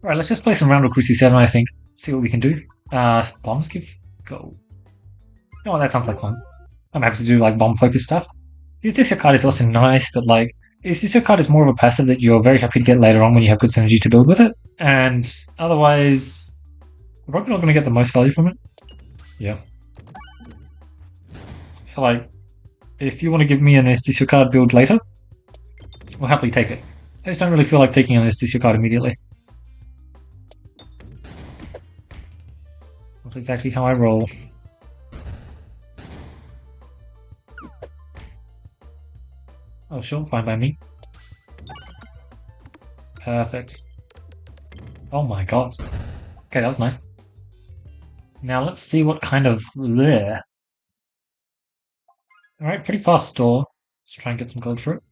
Right, let's just play some round of Cruci 7, I think. See what we can do. Bombs give go. Oh, that sounds like fun. I'm happy to do like bomb focus stuff. This card is also nice, but like this card is more of a passive that you're very happy to get later on when you have good synergy to build with it. And otherwise, we're probably not going to get the most value from it. Yeah. So like, if you want to give me an Esticio card build later, we'll happily take it. I just don't really feel like taking an Esticio card immediately. Not exactly how I roll. Oh, sure, fine by me. Perfect. Oh my god. Okay, that was nice. Now let's see what kind of there. Alright, pretty fast store. Let's try and get some gold for it.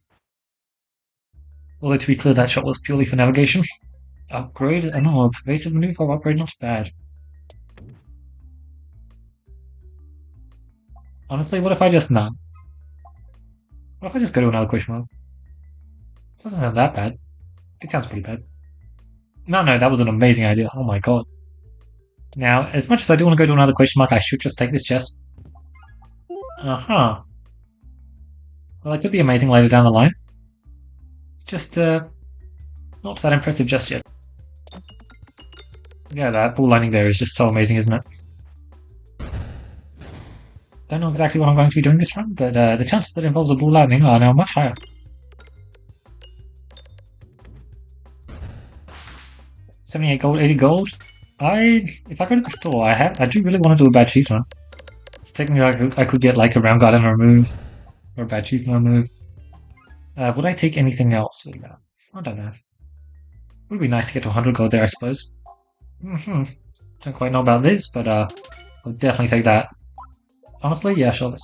Although to be clear, that shot was purely for navigation. Upgrade? No, pervasive maneuver upgrade, not bad. Honestly, what if I just none? What if I just go to another question mark? Doesn't sound that bad. It sounds pretty bad. No, that was an amazing idea. Oh my god. Now, as much as I do want to go to another question mark, I should just take this chest. Uh-huh. Well, that could be amazing later down the line. It's just, not that impressive just yet. Yeah, that bull lightning there is just so amazing, isn't it? Don't know exactly what I'm going to be doing this run, but the chances that it involves a bull lightning are now much higher. 78 gold, 80 gold. If I go to the store, I do really want to do a bad cheese run. So technically, I could get like a round guard and a remove, or a bad cheese and a remove. Would I take anything else with that? I don't know. It would be nice to get to 100 gold there, I suppose. Don't quite know about this, but I'll definitely take that. Honestly, yeah, sure.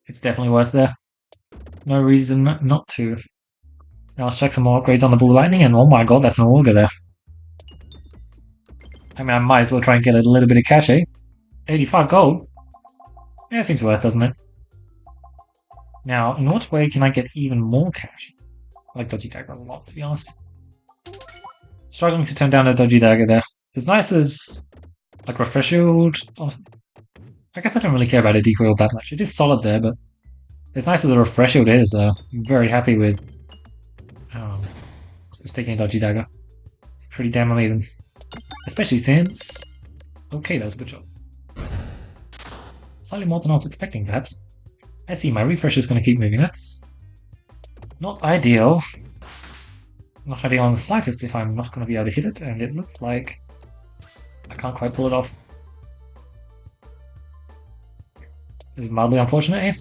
It's definitely worth there. No reason not to. Now let's check some more upgrades on the bull lightning, and oh my god, that's an auger there. I mean, I might as well try and get a little bit of cash, eh? 85 gold? Yeah, it seems worth, doesn't it? Now, in what way can I get even more cash? I like Dodgy Dagger a lot, to be honest. Struggling to turn down a Dodgy Dagger there. As nice as, like, Refresh Shield, I guess I don't really care about a decoil that much. It is solid there, but as nice as a Refresh Shield is, I'm very happy with just taking a Dodgy Dagger. It's pretty damn amazing. Especially since... Okay, that was a good job. Slightly more than I was expecting, perhaps. I see, my refresh is going to keep moving. That's not ideal. Not ideal on the slightest if I'm not going to be able to hit it, and it looks like I can't quite pull it off. This is mildly unfortunate, eh?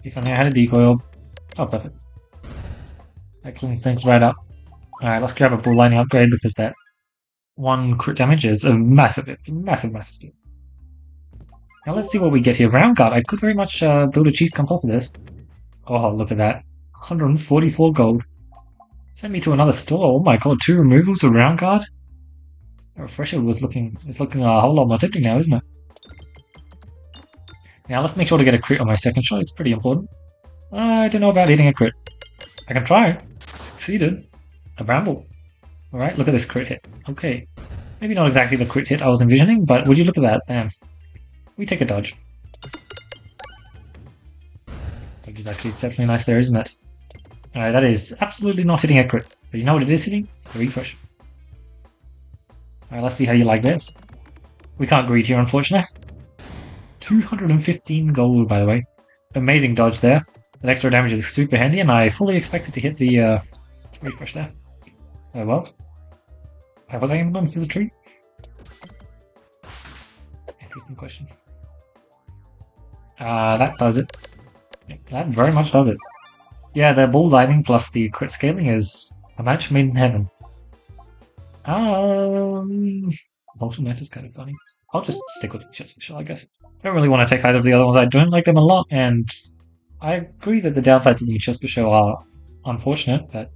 If only I had a decoil. Oh, perfect. That cleans things right up. Alright, let's grab a bull lightning upgrade because that one crit damage is a massive, it's a massive deal. Now let's see what we get here. Round guard. I could very much build a cheese comp off of this. Oh, look at that. 144 gold. Send me to another store. Oh my god, 2 removals of round guard? The refresher is looking a whole lot more tempting now, isn't it? Now let's make sure to get a crit on my second shot. It's pretty important. I don't know about hitting a crit. I can try. Succeeded. A bramble. Alright, look at this crit hit. Okay. Maybe not exactly the crit hit I was envisioning, but would you look at that? Damn. We take a dodge. Dodge is actually exceptionally nice there, isn't it? Alright, that is absolutely not hitting a crit. But you know what it is hitting? A refresh. Alright, let's see how you like this. We can't greed here, unfortunately. 215 gold, by the way. Amazing dodge there. That extra damage is super handy, and I fully expected to hit the refresh there. Oh well. I was aiming on this as a tree. Interesting question. That does it. That very much does it. Yeah, the bull lightning plus the crit scaling is a match made in heaven. Ultimate is kind of funny. I'll just stick with the chest shell, I guess. I don't really want to take either of the other ones. I don't like them a lot, and I agree that the downsides of the chest shell are unfortunate, but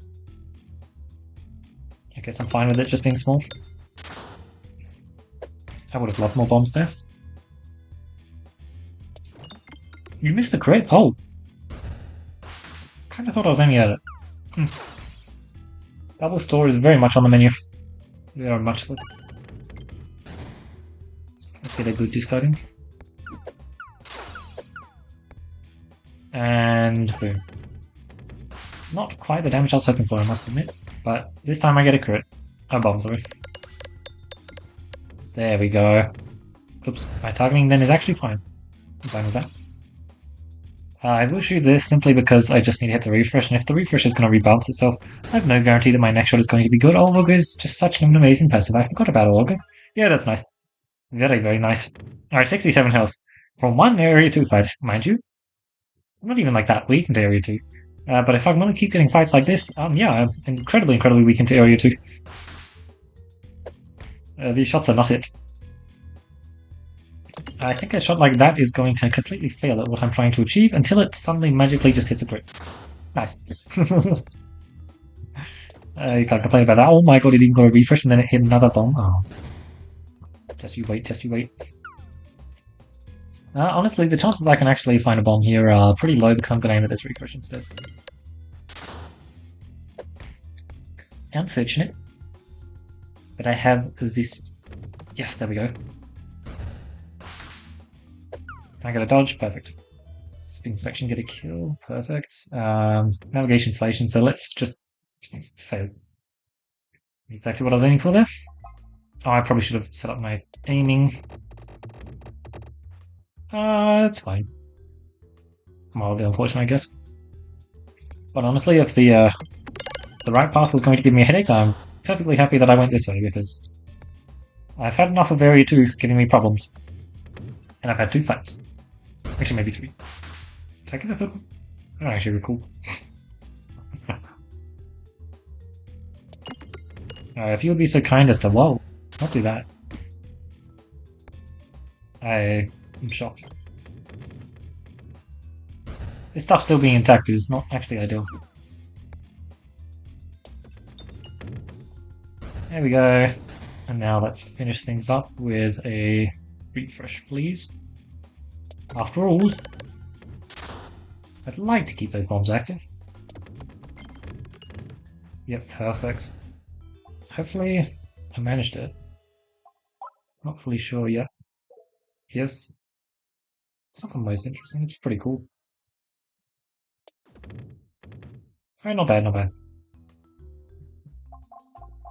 I guess I'm fine with it just being small. I would have loved more bombs there. You missed the crit? Oh! Kinda thought I was aiming at it. Double store is very much on the menu. Very much so. Let's get a good discarding. And boom. Not quite the damage I was hoping for, I must admit. But this time I get a crit. A bomb, sorry. There we go. Oops, my targeting then is actually fine. I'm fine with that. I will shoot this simply because I just need to hit the refresh, and if the refresh is going to rebalance itself, I have no guarantee that my next shot is going to be good. Olga is just such an amazing passive. I forgot about Olga. Yeah, that's nice. Very, very nice. Alright, 67 health. From one area 2 fight, mind you. I'm not even like that weak into area 2. But if I'm going to keep getting fights like this, yeah, I'm incredibly, incredibly weak into area 2. These shots are not it. I think a shot like that is going to completely fail at what I'm trying to achieve until it suddenly magically just hits a crit. Nice. You can't complain about that. Oh my god, it didn't go a refresh and then it hit another bomb. Oh. Just you wait, just you wait. Honestly, the chances I can actually find a bomb here are pretty low because I'm going to aim at this refresh instead. Unfortunate. But I have this. Yes, there we go. Can I get a dodge? Perfect. Spin Infection, get a kill. Perfect. Navigation Inflation, so let's just fail. Exactly what I was aiming for there. Oh, I probably should have set up my aiming. It's fine. Mildly unfortunate, I guess. But honestly, if the right path was going to give me a headache, I'm perfectly happy that I went this way, because I've had enough of Area 2 giving me problems. And I've had 2 fights. Actually, maybe 3. Did I get the third one? Oh, actually, we're cool. If you would be so kind as to... Whoa, don't do that. I'm shocked. This stuff still being intact is not actually ideal. There we go. And now let's finish things up with a refresh, please. After all, I'd like to keep those bombs active. Yep, perfect. Hopefully, I managed it. Not fully sure yet. Yes. It's not the most interesting, it's pretty cool. Alright, not bad, not bad.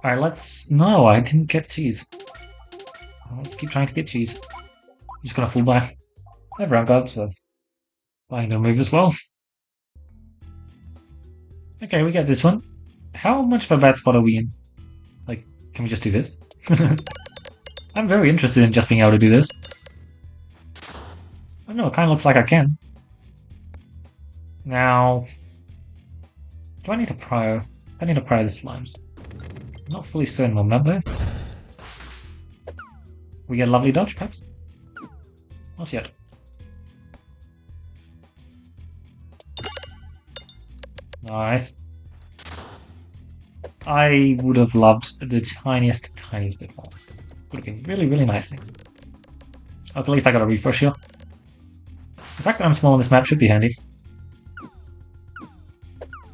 Alright, let's... No, I didn't get cheese. Let's keep trying to get cheese. I'm just gonna full buy. I have round guard, so buying the move as well. Okay, we get this one. How much of a bad spot are we in? Like, can we just do this? I'm very interested in just being able to do this. I know, it kind of looks like I can. Now, do I need to prio? I need to prio the slimes. I'm not fully certain on that though. We get a lovely dodge, perhaps? Not yet. Nice. I would have loved the tiniest bit more. Would have been really, really nice things. Oh, at least I got a refresh here. The fact that I'm small on this map should be handy.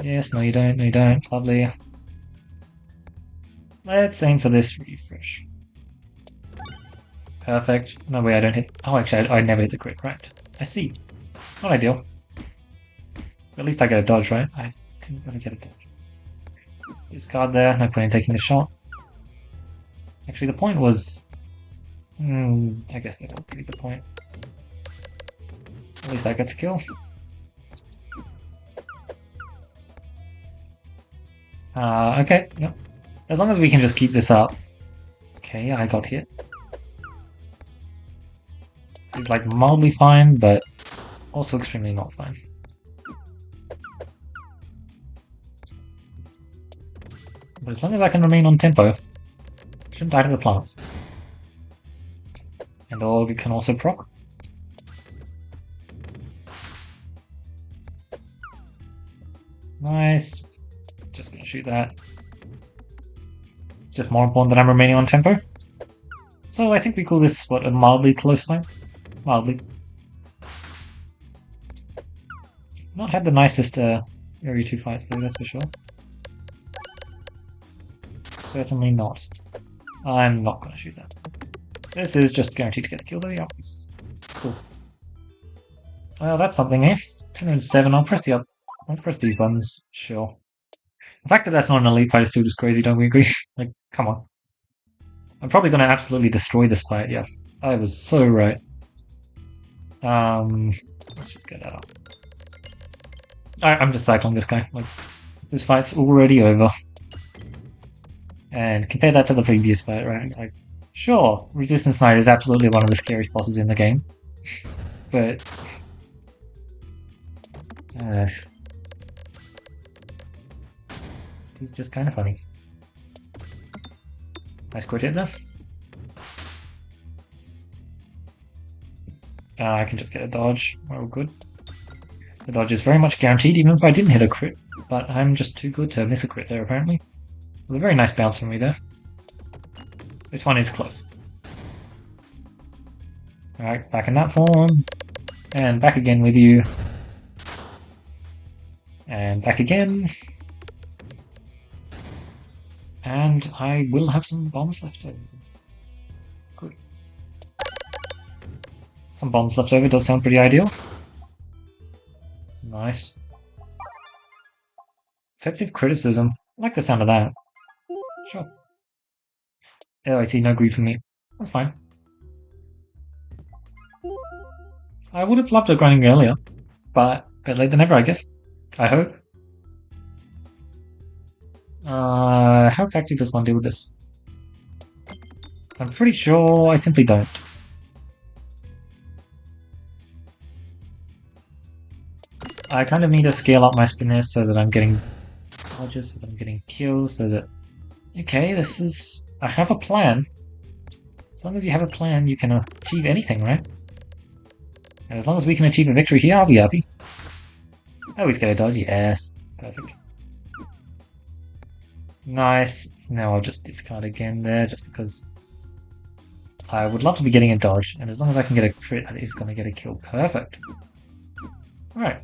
Yes, no you don't, no you don't. Lovely. Let's aim for this refresh. Perfect. No way I don't hit... Oh, actually, I never hit the crit. Right. I see. Not ideal. At least I get a dodge, right? I didn't really get a dodge. Discard there. No point in taking the shot. Actually, the point was... I guess that was a pretty good point. At least that gets a kill. Okay. Yep. As long as we can just keep this up. Okay, I got hit. It's like mildly fine, but also extremely not fine. But as long as I can remain on tempo, I shouldn't die to the plants. And Org can also proc. Nice. Just gonna shoot that. Just more important that I'm remaining on tempo. So I think we call this, what, a mildly close fight? Mildly. Not had the nicest Area 2 fights though, that's for sure. Certainly not. I'm not going to shoot that. This is just guaranteed to get the kill though, yeah. Cool. Well, that's something, eh? 207, I'll press these buttons, sure. The fact that that's not an elite fight is still just crazy, don't we agree? Like, come on. I'm probably going to absolutely destroy this fight, yeah. I was so right. Let's just get that up. I'm just cycling this guy. Like, this fight's already over. And compare that to the previous fight, right? Like, sure, Resistance Knight is absolutely one of the scariest bosses in the game. But... it's just kind of funny. Nice crit hit there. I can just get a dodge. Oh, good. The dodge is very much guaranteed, even if I didn't hit a crit. But I'm just too good to miss a crit there, apparently. It was a very nice bounce from me there. This one is close. Alright, back in that form. And back again with you. And back again. And I will have some bombs left over. Good. Some bombs left over does sound pretty ideal. Nice. Effective criticism. I like the sound of that. Sure. Oh, I see no greed from me. That's fine. I would have loved a grinding earlier, but better late than never, I guess. I hope. How exactly does one deal with this? I'm pretty sure I simply don't. I kind of need to scale up my spinner so that I'm getting dodges, so that I'm getting kills, so that... Okay, this is... I have a plan. As long as you have a plan, you can achieve anything, right? And as long as we can achieve a victory here, I'll be happy. Oh, he's got a dodge, yes. Perfect. Nice. Now I'll just discard again there, just because I would love to be getting a dodge, and as long as I can get a crit, that is going to get a kill. Perfect. Alright.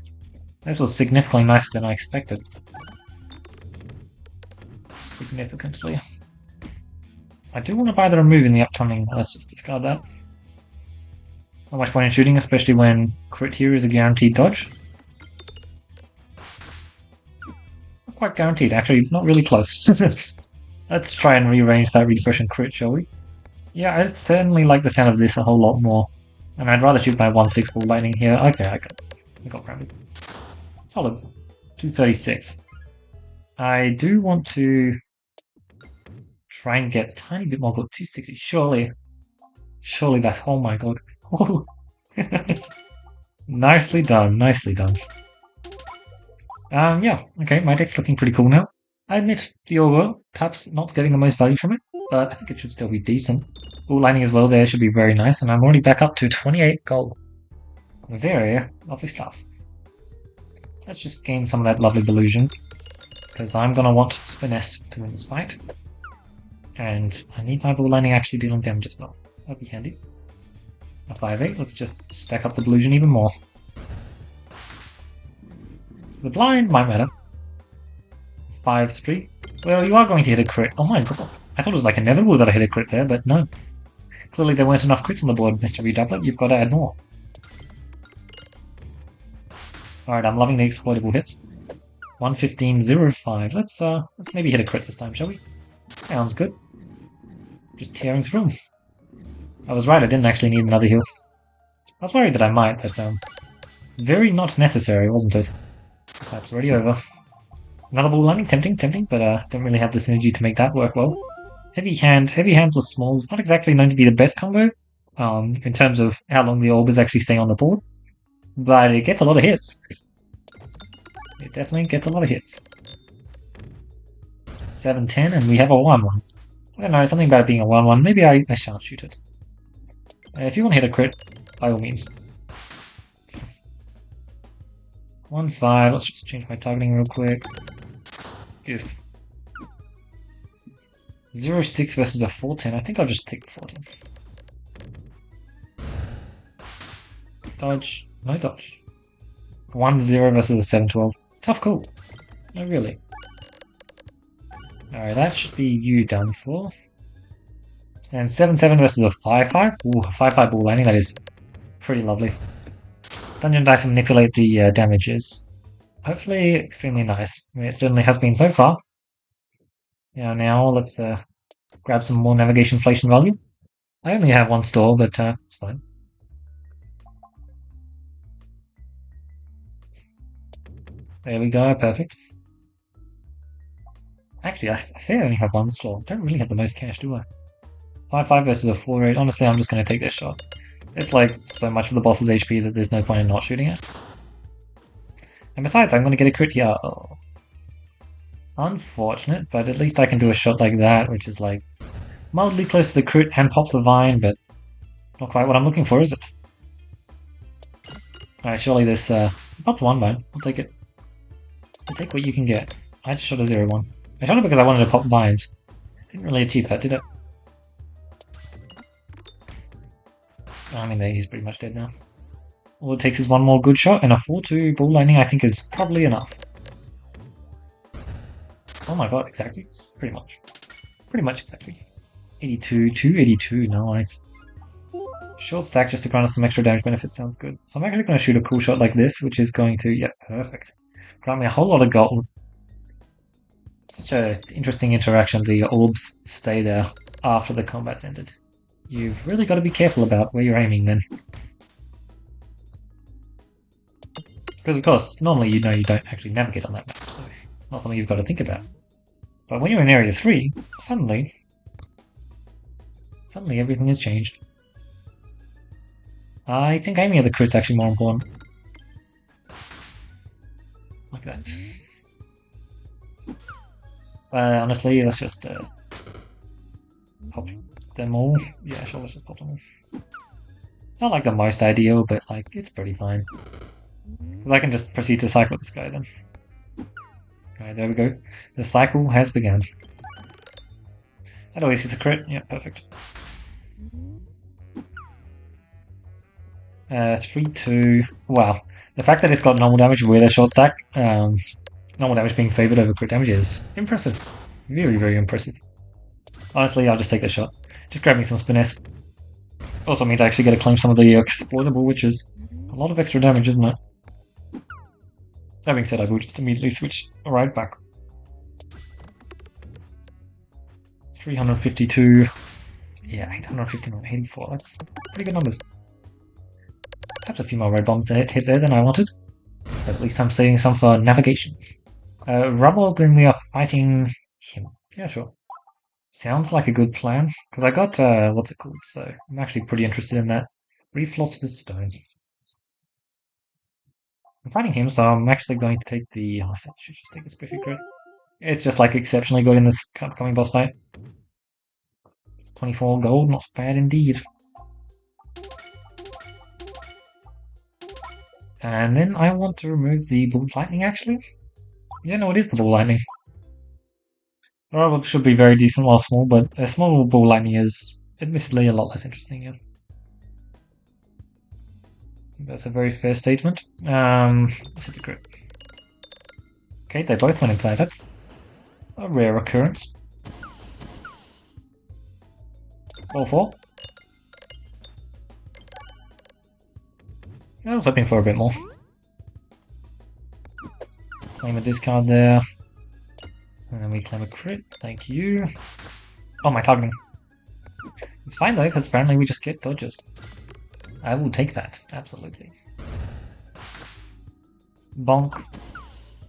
This was significantly nicer than I expected. Significantly. I do want to buy the remove in the upcoming. Let's just discard that. Not much point in shooting, especially when crit here is a guaranteed dodge. Not quite guaranteed, actually, not really close. Let's try and rearrange that refresh and crit, shall we? Yeah, I certainly like the sound of this a whole lot more. And I'd rather shoot my 1/6 ball lightning here. Okay, I got grounded. Solid. 236. I do want to try and get a tiny bit more gold. 260, surely. Surely that's... oh my god. Oh. Nicely done, nicely done. Yeah, okay, my deck's looking pretty cool now. I admit, the Orgo, perhaps not getting the most value from it, but I think it should still be decent. Ball lightning as well there should be very nice, and I'm already back up to 28 gold. Very lovely stuff. Let's just gain some of that lovely delusion, because I'm going to want Spiness to win this fight. And I need my ball lightning actually dealing damage as well. That'd be handy. A 5-8, let's just stack up the delusion even more. The blind might matter. 5-3. Well, you are going to hit a crit. Oh my god. I thought it was like inevitable that I hit a crit there, but no. Clearly there weren't enough crits on the board, Mr. Redoubler. You've got to add more. Alright, I'm loving the exploitable hits. 115.05. Let's maybe hit a crit this time, shall we? Sounds good. Just tearing through. I was right, I didn't actually need another heal. I was worried that I might, but very not necessary, wasn't it? That's already over. Another ball lightning, tempting, but don't really have the synergy to make that work well. Heavy hand plus small is not exactly known to be the best combo, in terms of how long the orb is actually staying on the board, but it gets a lot of hits. It definitely gets a lot of hits. 7-10, and we have a 1-1. I don't know, something about it being a 1-1. Maybe I shan't shoot it. If you want to hit a crit, by all means. 1-5, let's just change my targeting real quick. If 0-6 versus a 4-10, I think I'll just take the 4-10. Dodge, no dodge. 1-0 versus a 7-12. Tough call. No, really. Alright, that should be you done for. And 7-7 versus a 5-5? Ooh, a 5-5 ball landing, that is pretty lovely. Dungeon dice manipulate the damages. Hopefully extremely nice. I mean, it certainly has been so far. Yeah, now let's grab some more navigation inflation value. I only have one store, but it's fine. There we go, perfect. Actually, I say I only have one store. I don't really have the most cash, do I? 5-5 versus a 4-8. Honestly, I'm just going to take this shot. It's like so much of the boss's HP that there's no point in not shooting it. And besides, I'm going to get a crit here. Oh. Unfortunate, but at least I can do a shot like that, which is like mildly close to the crit and pops the vine, but not quite what I'm looking for, is it? Alright, surely this popped one vine. I'll take it. I'll take what you can get. I just shot a 0-1. I shot it because I wanted to pop vines. Didn't really achieve that, did it? I mean, he's pretty much dead now. All it takes is one more good shot, and a 4-2 ball lightning I think is probably enough. Oh my god, exactly. Pretty much. Pretty much exactly. 82, 282, nice. Short stack just to grant us some extra damage benefit sounds good. So I'm actually going to shoot a cool shot like this, which is going to, yeah, perfect. Grant me a whole lot of gold. Such an interesting interaction, the orbs stay there after the combat's ended. You've really got to be careful about where you're aiming then. Because of course, normally you know you don't actually navigate on that map, so not something you've got to think about. But when you're in Area 3, suddenly everything has changed. I think aiming at the crit's actually more important. Like that. Honestly, let's just pop them all. Yeah, sure, let's just pop them all. It's not like the most ideal, but like, it's pretty fine. Because I can just proceed to cycle this guy then. Alright, there we go. The cycle has begun. That always hits a crit. Yeah, perfect. 3-2. Wow. The fact that it's got normal damage with a short stack, normal damage being favored over crit damage is impressive. Very, very impressive. Honestly, I'll just take the shot. Just grab me some finesse. Also means I actually get to claim some of the exploitable, which is a lot of extra damage, isn't it? That being said, I will just immediately switch right back. 352. Yeah, 859, 84. That's pretty good numbers. Perhaps a few more red bombs hit there than I wanted. But at least I'm saving some for navigation. Rubble when we are fighting him. Yeah, sure. Sounds like a good plan. Because I got, what's it called? So I'm actually pretty interested in that. Philosopher's Stone. I'm fighting him, so I'm actually going to take the... Oh, I should just take this perfect crit. It's just like exceptionally good in this upcoming boss fight. It's 24 gold, not bad indeed. And then I want to remove the ball lightning actually. Yeah, no, it is the ball lightning. Well, it should be very decent while small, but a small ball lightning is admittedly a lot less interesting, yeah. That's a very fair statement. Let's hit the crit. Okay, they both went inside. That's a rare occurrence. All four. I was hoping for a bit more. Claim a discard there. And then we claim a crit. Thank you. Oh, my targeting. It's fine though, because apparently we just get dodges. I will take that, absolutely. Bonk.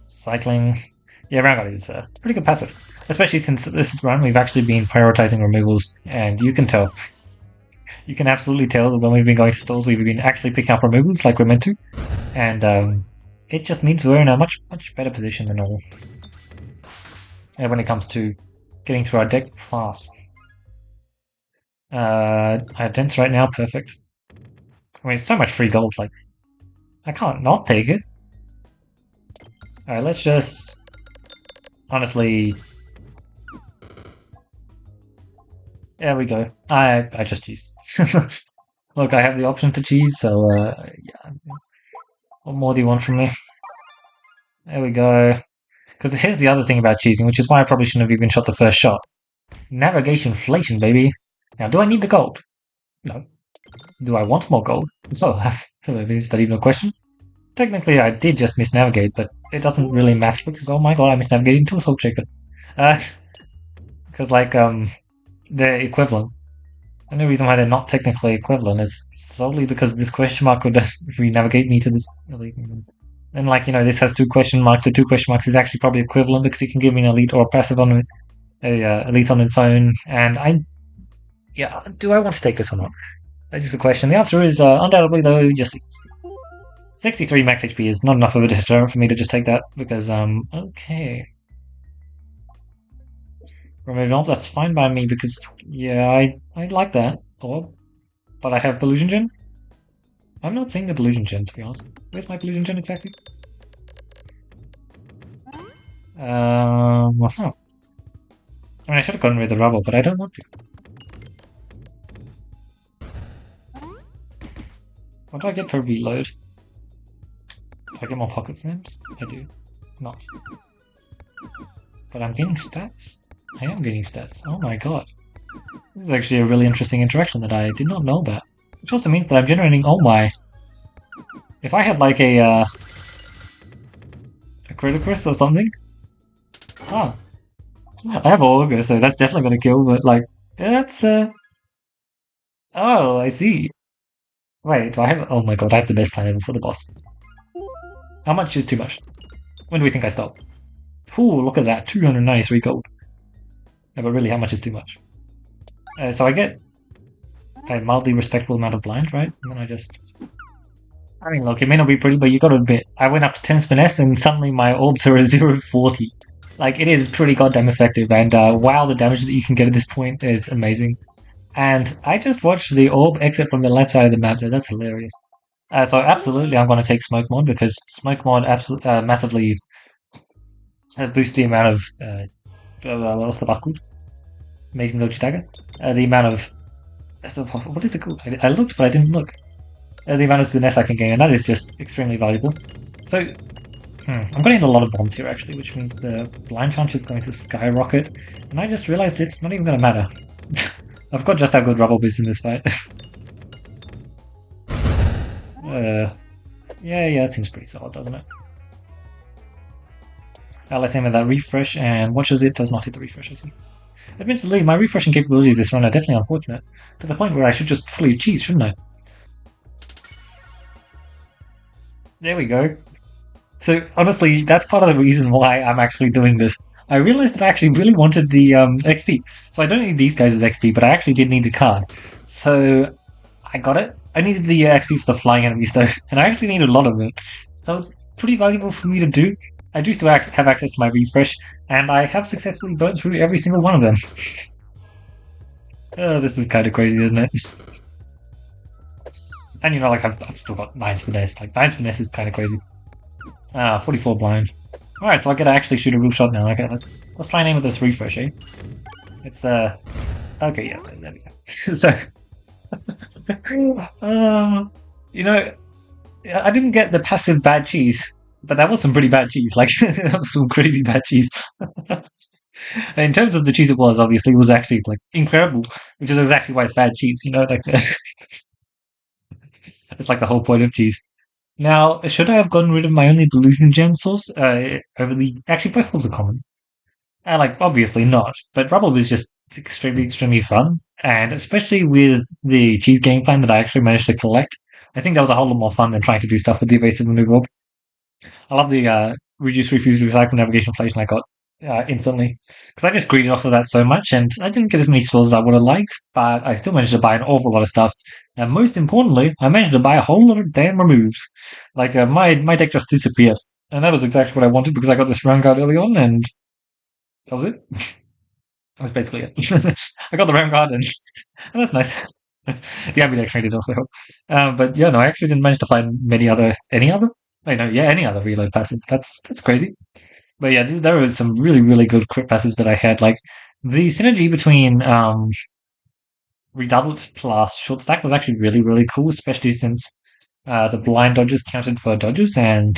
Cycling. Yeah, Rangot is a pretty good passive. Especially since this run we've actually been prioritizing removals, and you can tell. You can absolutely tell that when we've been going to stalls we've been actually picking up removals like we're meant to. And it just means we're in a much better position than normal. And when it comes to getting through our deck fast. I have dents right now, perfect. I mean, it's so much free gold, like, I can't not take it. Alright, let's just... Honestly... There we go. I just cheesed. Look, I have the option to cheese, so, yeah. What more do you want from me? There we go. Because here's the other thing about cheesing, which is why I probably shouldn't have even shot the first shot. Navigation inflation, baby. Now, do I need the gold? No. Do I want more gold? Oh, is that even a question? Technically, I did just misnavigate, but it doesn't really matter because, oh my god, I misnavigated into a soul shaker. Because, they're equivalent. The only reason why they're not technically equivalent is solely because this question mark would re-navigate me to this elite. And this has two question marks. So two question marks is actually probably equivalent because it can give me an elite or a passive on elite on its own. And do I want to take this or not? That is the question. The answer is undoubtedly though, just 63 max HP is not enough of a deterrent for me to just take that because okay. Remove all, that's fine by me because I like that. But I have Illusion Gen? I'm not seeing the Illusion Gen, to be honest. Where's my Illusion Gen exactly? Huh. I mean, I should have gotten rid of the rubble, but I don't want to. What do I get per reload? Do I get more pocket stamps? I do. Not. But I'm getting stats? I am getting stats. Oh my god. This is actually a really interesting interaction that I did not know about. Which also means that I'm generating all my... If I had like a Criticus or something... Huh. I have Augur, so that's definitely gonna kill, but that's Oh, I see. Wait, do I have... Oh my god, I have the best plan ever for the boss. How much is too much? When do we think I stop? Ooh, look at that, 293 gold. No, but really, how much is too much? So I get a mildly respectable amount of blind, right? And then I just... I mean, look, it may not be pretty, but you gotta admit, I went up to 10 finesse and suddenly my orbs are at 0.40. It is pretty goddamn effective, and wow, the damage that you can get at this point is amazing. And I just watched the orb exit from the left side of the map there, that's hilarious. So absolutely, I'm going to take Smoke Mod, because Smoke Mod massively boosts the amount of... what's the buckle? Amazing Lochi Dagger? The amount of... What is it called? I looked, but I didn't look. The amount of finesse I can gain, and that is just extremely valuable. So, I'm getting a lot of bombs here, actually, which means the blind chance is going to skyrocket, and I just realized it's not even going to matter. I've got just how good rubble is in this fight. Yeah, it seems pretty solid, doesn't it? Let's aim at that refresh, and watches it does not hit the refresh, I see. Admittedly, my refreshing capabilities this run are definitely unfortunate, to the point where I should just fully cheese, shouldn't I? There we go. So, honestly, that's part of the reason why I'm actually doing this. I realized that I actually really wanted the XP. So I don't need these guys as XP, but I actually did need the card. So I got it. I needed the XP for the flying enemies though, and I actually needed a lot of it. So it's pretty valuable for me to do. I do still have access to my refresh, and I have successfully burnt through every single one of them. This is kind of crazy, isn't it? And I've still got 9 finesse. 9 finesse is kind of crazy. 44 blind. Alright, so I get to actually shoot a real shot now. Okay, let's try and aim with this refresh, eh? It's okay, yeah, there we go. So I didn't get the passive bad cheese, but that was some pretty bad cheese. That was some crazy bad cheese. In terms of the cheese, it was actually incredible, which is exactly why it's bad cheese. It's like the whole point of cheese. Now, should I have gotten rid of my only Delusion Gen source over the... Actually, both orbs are common. Obviously not. But Rubble is just extremely, extremely fun. And especially with the cheese game plan that I actually managed to collect, I think that was a whole lot more fun than trying to do stuff with the evasive maneuver orb. I love the reduce, refuse, recycle navigation inflation I got instantly. Because I just greeted off of that so much, and I didn't get as many spells as I would have liked, but I still managed to buy an awful lot of stuff. And most importantly, I managed to buy a whole lot of damn removes. My deck just disappeared. And that was exactly what I wanted because I got this round card early on, and that was it. That's basically it. I got the round card, and that's nice. The ambidextrity did also help. But yeah, no, I actually didn't manage to find any other any other reload passives. That's crazy. But yeah, there were some really, really good crit passives that I had. The synergy between Redoubled plus Short Stack was actually really, really cool, especially since the blind dodges counted for dodges, and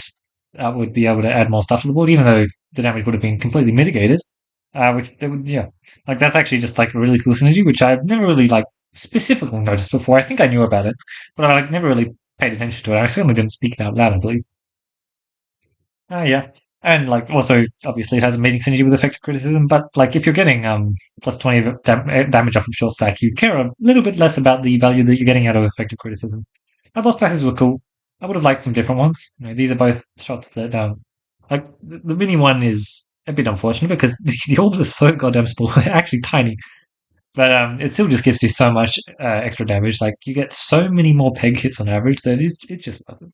that would be able to add more stuff to the board, even though the damage would have been completely mitigated. Which they would, yeah, like that's actually just like a really cool synergy, which I've never really like specifically noticed before. I think I knew about it, but I like never really paid attention to it. I certainly didn't speak it out loud, I believe. Yeah. And like also obviously it has amazing synergy with effective criticism, but like if you're getting plus 20 damage off of short stack, you care a little bit less about the value that you're getting out of effective criticism. My boss passes were cool. I would have liked some different ones. These are both shots that like the mini one is a bit unfortunate because the orbs are so goddamn small. They're actually tiny. But it still just gives you so much extra damage. Like you get so many more peg hits on average that it's just worth it.